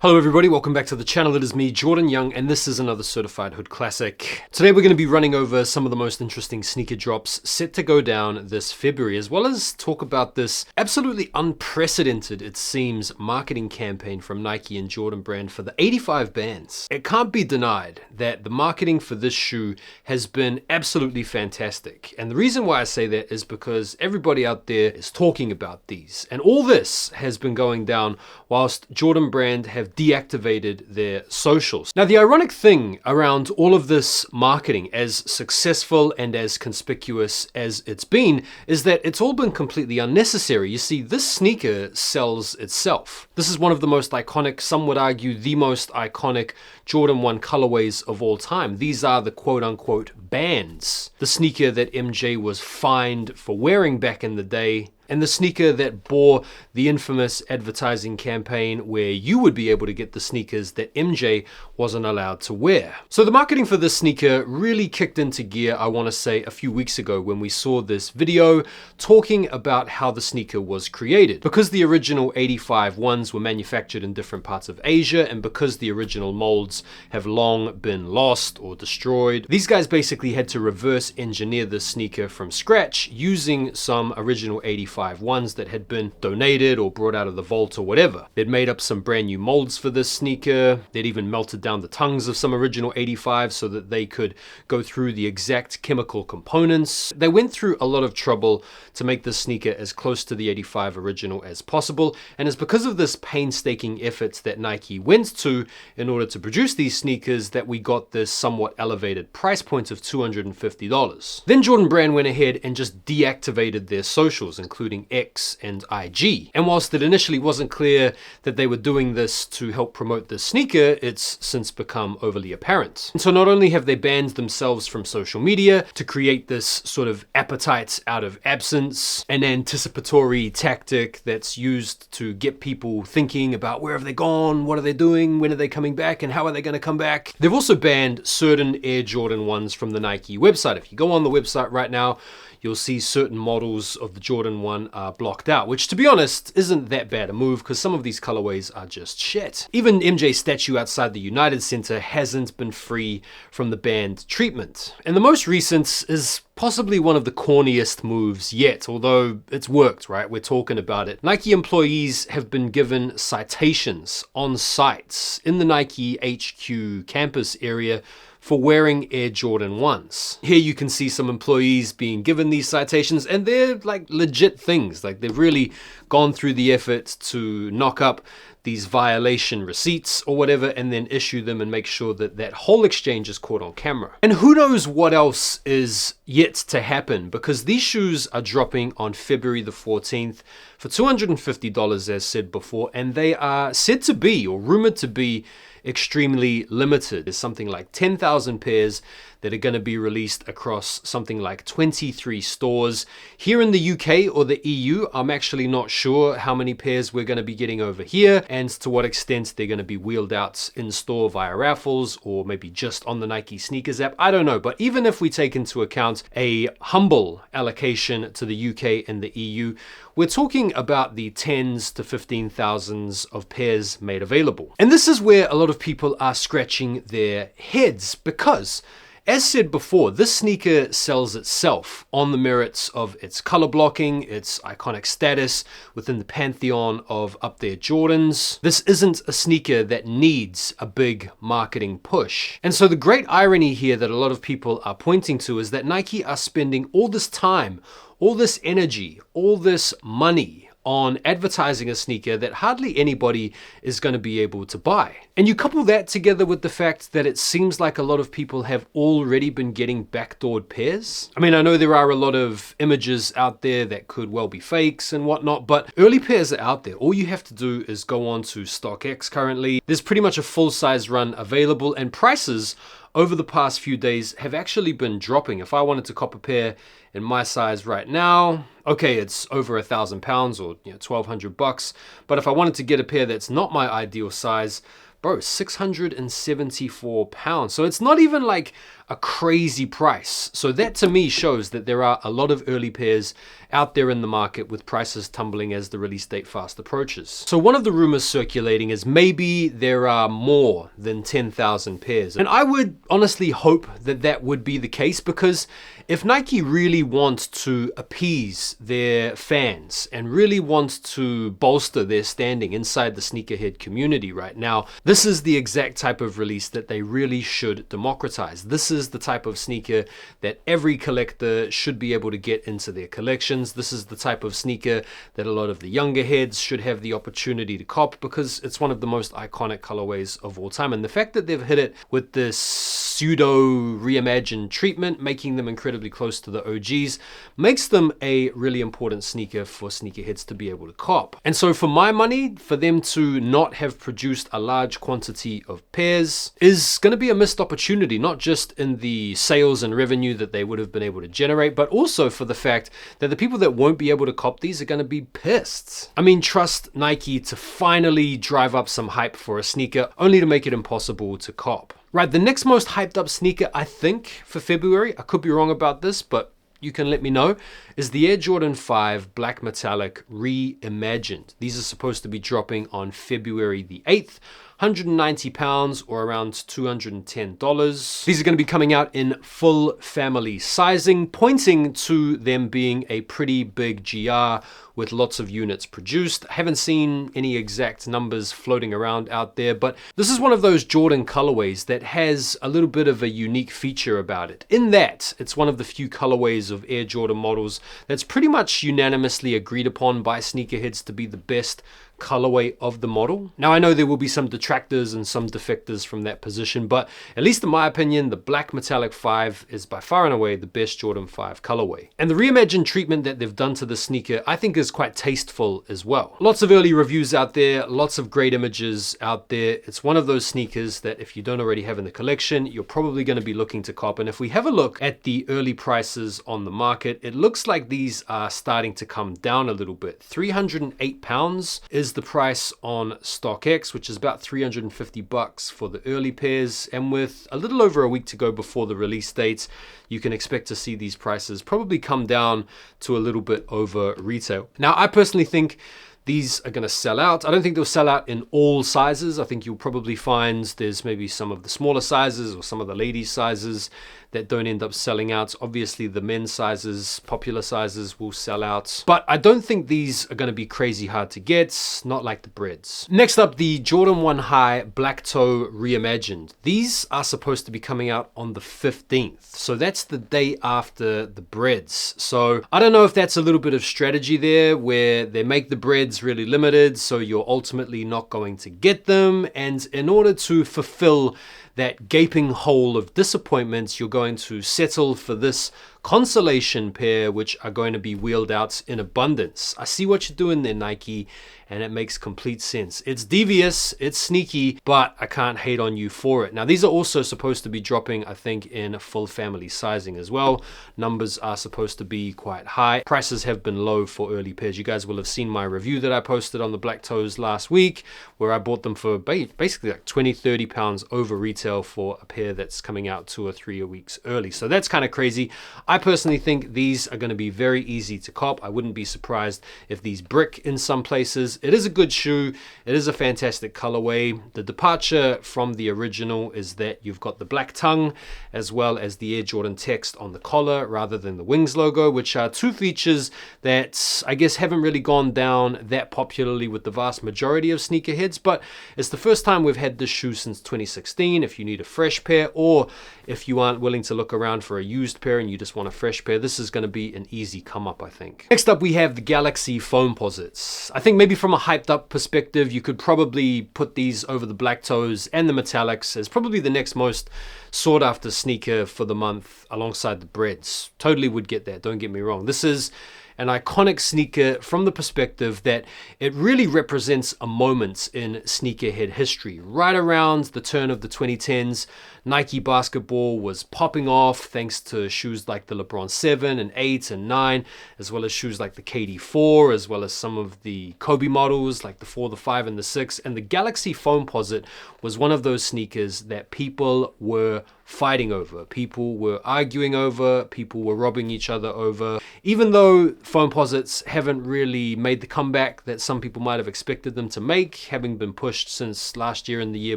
Hello everybody, welcome back to the channel. It is me, Jordan Young, and this is another Certified Hood Classic. Today we're going to be running over some of the most interesting sneaker drops set to go down this February, as well as talk about this absolutely unprecedented, it seems, marketing campaign from Nike and Jordan Brand for the 85 bands. It can't be denied that the marketing for this shoe has been absolutely fantastic. And the reason why I say that is because everybody out there is talking about these. And all this has been going down whilst Jordan Brand have deactivated their socials. Now, the ironic thing around all of this marketing, as successful and as conspicuous as it's been, is that it's all been completely unnecessary. You see, this sneaker sells itself. This is one of the most iconic, some would argue the most iconic Jordan 1 colorways of all time. These are the quote-unquote bands. The sneaker that MJ was fined for wearing back in the day, and the sneaker that bore the infamous advertising campaign where you would be able to get the sneakers that MJ wasn't allowed to wear. So the marketing for this sneaker really kicked into gear, I want to say, a few weeks ago when we saw this video talking about how the sneaker was created. Because the original 85 ones were manufactured in different parts of Asia, and because the original molds have long been lost or destroyed, these guys basically had to reverse engineer this sneaker from scratch using some original 85 ones that had been donated or brought out of the vault or whatever. They'd made up some brand new molds for this sneaker. They'd even melted down the tongues of some original 85 so that they could go through the exact chemical components. They went through a lot of trouble to make this sneaker as close to the 85 original as possible, and it's because of this painstaking efforts that Nike went to in order to produce these sneakers that we got this somewhat elevated price point of $250. Then Jordan Brand went ahead and just deactivated their socials, including X and IG. And whilst it initially wasn't clear that they were doing this to help promote the sneaker, it's since become overly apparent. And so not only have they banned themselves from social media to create this sort of appetite out of absence, an anticipatory tactic that's used to get people thinking about where have they gone, what are they doing, when are they coming back, and how are they going to come back. They've also banned certain Air Jordan 1s from the Nike website. If you go on the website right now, you'll see certain models of the Jordan 1 are blocked out, which, to be honest, isn't that bad a move because some of these colorways are just shit. Even MJ's statue outside the United Center hasn't been free from the banned treatment. And the most recent is possibly one of the corniest moves yet, although it's worked, right? We're talking about it. Nike employees have been given citations on site in the Nike HQ campus area for wearing Air Jordan 1s. Here you can see some employees being given these citations, and they're like legit things. Like they've really gone through the effort to knock up these violation receipts or whatever and then issue them and make sure that that whole exchange is caught on camera. And who knows what else is yet to happen, because these shoes are dropping on February the 14th for $250 as said before, and they are said to be, or rumored to be, extremely limited. There's something like 10,000 pairs that are going to be released across something like 23 stores. Here in the UK or the EU, I'm actually not sure how many pairs we're going to be getting over here and to what extent they're going to be wheeled out in store via raffles or maybe just on the Nike sneakers app. I don't know, but even if we take into account a humble allocation to the UK and the EU, we're talking about the tens to 15,000s of pairs made available. And this is where a lot of people are scratching their heads because, as said before, this sneaker sells itself on the merits of its color blocking, its iconic status within the pantheon of up there Jordans. This isn't a sneaker that needs a big marketing push. And so the great irony here that a lot of people are pointing to is that Nike are spending all this time, all this energy, all this money on advertising a sneaker that hardly anybody is going to be able to buy. And you couple that together with the fact that it seems like a lot of people have already been getting backdoored pairs. I mean, I know there are a lot of images out there that could well be fakes and whatnot, but early pairs are out there. All you have to do is go on to StockX currently. There's pretty much a full-size run available, and prices over the past few days have actually been dropping. If I wanted to cop a pair in my size right now, okay, it's over £1,000 or $1,200. But if I wanted to get a pair that's not my ideal size, bro, £674. So it's not even like a crazy price. So that to me shows that there are a lot of early pairs out there in the market with prices tumbling as the release date fast approaches. So one of the rumors circulating is maybe there are more than 10,000 pairs. And I would honestly hope that that would be the case, because if Nike really want to appease their fans and really want to bolster their standing inside the sneakerhead community right now, this is the exact type of release that they really should democratize. This is the type of sneaker that every collector should be able to get into their collections. This is the type of sneaker that a lot of the younger heads should have the opportunity to cop, because it's one of the most iconic colorways of all time. And the fact that they've hit it with this pseudo reimagined treatment, making them incredibly close to the OGs, makes them a really important sneaker for sneakerheads to be able to cop. And so for my money, for them to not have produced a large quantity of pairs is going to be a missed opportunity, not just in the sales and revenue that they would have been able to generate, but also for the fact that the people that won't be able to cop these are going to be pissed. I mean, trust Nike to finally drive up some hype for a sneaker, only to make it impossible to cop. Right, the next most hyped up sneaker, I think, for February, I could be wrong about this, but you can let me know, is the Air Jordan 5 Black Metallic Reimagined. These are supposed to be dropping on February the 8th. £190 or around $210. These are going to be coming out in full family sizing, pointing to them being a pretty big GR with lots of units produced. I haven't seen any exact numbers floating around out there, but this is one of those Jordan colorways that has a little bit of a unique feature about it, in that it's one of the few colorways of Air Jordan models that's pretty much unanimously agreed upon by sneakerheads to be the best colorway of the model. Now I know there will be some detractors and some defectors from that position, but at least in my opinion, the Black Metallic 5 is by far and away the best Jordan 5 colorway. And the reimagined treatment that they've done to the sneaker, I think is quite tasteful as well. Lots of early reviews out there, lots of great images out there. It's one of those sneakers that if you don't already have in the collection, you're probably going to be looking to cop. And if we have a look at the early prices on the market, it looks like these are starting to come down a little bit. £308 is the price on StockX, which is about $350 for the early pairs, and with a little over a week to go before the release date, you can expect to see these prices probably come down to a little bit over retail. Now, I personally think these are going to sell out. I don't think they'll sell out in all sizes. I think you'll probably find there's maybe some of the smaller sizes or some of the ladies' sizes that don't end up selling out. Obviously, the men's sizes, popular sizes, will sell out. But I don't think these are going to be crazy hard to get, not like the breads. Next up, the Jordan 1 High Black Toe Reimagined. These are supposed to be coming out on the 15th. So that's the day after the breads. So I don't know if that's a little bit of strategy there, where they make the breads really limited, so you're ultimately not going to get them. And in order to fulfill that gaping hole of disappointments, you're going to settle for this consolation pair, which are going to be wheeled out in abundance. I see what you're doing there, Nike, and it makes complete sense. It's devious, it's sneaky, but I can't hate on you for it. Now, these are also supposed to be dropping, I think, in full family sizing as well. Numbers are supposed to be quite high. Prices have been low for early pairs. You guys will have seen my review that I posted on the Black Toes last week, where I bought them for basically like 20, 30 pounds over retail for a pair that's coming out 2 or 3 weeks early. So that's kind of crazy. I personally think these are going to be very easy to cop. I wouldn't be surprised if these brick in some places. It is a good shoe. It is a fantastic colorway. The departure from the original is that you've got the black tongue as well as the Air Jordan text on the collar rather than the Wings logo, which are two features that I guess haven't really gone down that popularly with the vast majority of sneakerheads, but it's the first time we've had this shoe since 2016. If you need a fresh pair, or if you aren't willing to look around for a used pair and you just want a fresh pair, this is going to be an easy come up, I think. Next up, we have the Galaxy Foamposites. I think maybe from a hyped up perspective, you could probably put these over the Black Toes and the Metallics as probably the next most sought after sneaker for the month alongside the breads. Totally would get that, don't get me wrong. This is an iconic sneaker from the perspective that it really represents a moment in sneakerhead history. Right around the turn of the 2010s, Nike basketball was popping off thanks to shoes like the LeBron 7 and 8 and 9, as well as shoes like the KD 4, as well as some of the Kobe models like the 4, the 5, and the 6. And the Galaxy Foamposite was one of those sneakers that people were fighting over, people were arguing over, people were robbing each other over. Even though Foamposites haven't really made the comeback that some people might have expected them to make, having been pushed since last year and the year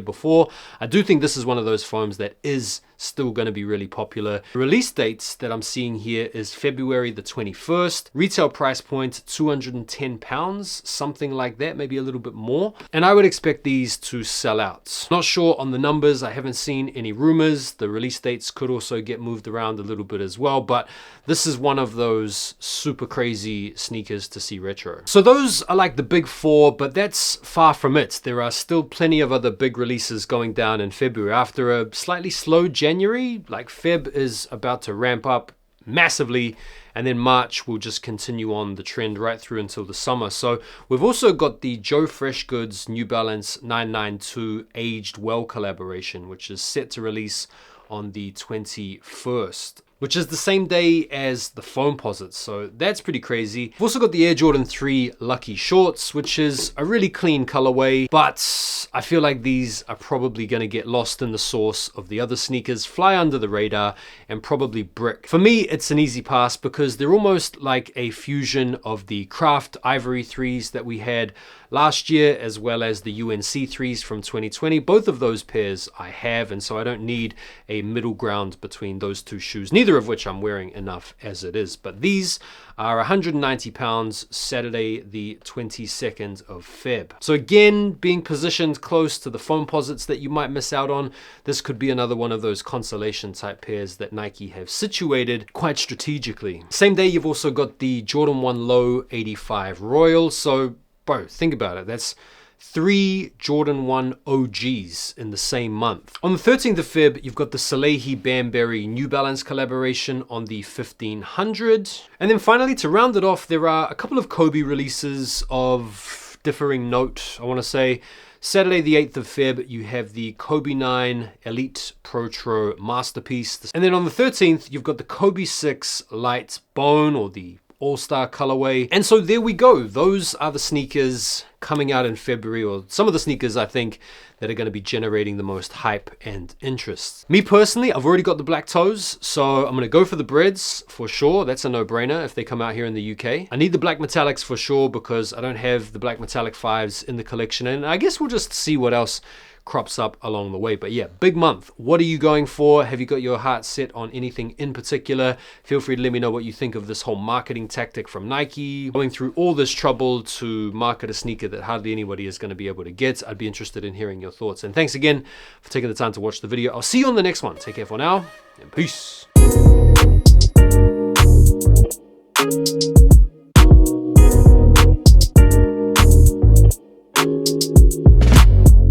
before, I do think this is one of those foams that is still going to be really popular. The release dates that I'm seeing here is February the 21st. Retail price point £210, something like that, maybe a little bit more. And I would expect these to sell out. Not sure on the numbers. I haven't seen any rumors. The release dates could also get moved around a little bit as well, but this is one of those super crazy sneakers to see retro. So those are like the big four, but that's far from it. There are still plenty of other big releases going down in February. After a slightly slow January, like Feb is about to ramp up massively, and then March will just continue on the trend right through until the summer. So we've also got the Joe Freshgoods New Balance 992 Aged Well collaboration, which is set to release on the 21st, which is the same day as the Foamposites, so that's pretty crazy. We've also got the Air Jordan 3 Lucky Shorts, which is a really clean colorway, but I feel like these are probably going to get lost in the sauce of the other sneakers, fly under the radar, and probably brick. For me, it's an easy pass because they're almost like a fusion of the Craft Ivory 3s that we had last year, as well as the UNC 3s from 2020. Both of those pairs I have, and so I don't need a middle ground between those two shoes, neither of which I'm wearing enough as it is. But these are £190, Saturday the 22nd of Feb. So again, being positioned close to the Foamposites that you might miss out on, this could be another one of those consolation type pairs that Nike have situated quite strategically. Same day, you've also got the Jordan 1 Low 85 Royal. So bro, think about it. That's 3 Jordan 1 OGs in the same month. On the 13th of Feb, you've got the Salehi Banbury New Balance collaboration on the 1500. And then finally, to round it off, there are a couple of Kobe releases of differing note, I want to say. Saturday the 8th of Feb, you have the Kobe 9 Elite Protro Masterpiece. And then on the 13th, you've got the Kobe 6 Light Bone, or the All-Star colorway. And so there we go. Those are the sneakers coming out in February, or some of the sneakers I think that are going to be generating the most hype and interest. Me personally, I've already got the black toes, so I'm going to go for the breads for sure. That's a no-brainer if they come out here in the UK. I need the black metallics for sure because I don't have the black metallic 5s in the collection, and I guess we'll just see what else crops up along the way. But yeah, big month. What are you going for? Have you got your heart set on anything in particular? Feel free to let me know what you think of this whole marketing tactic from Nike, going through all this trouble to market a sneaker that hardly anybody is going to be able to get. I'd be interested in hearing your thoughts. And thanks again for taking the time to watch the video. I'll see you on the next one. Take care for now, and peace.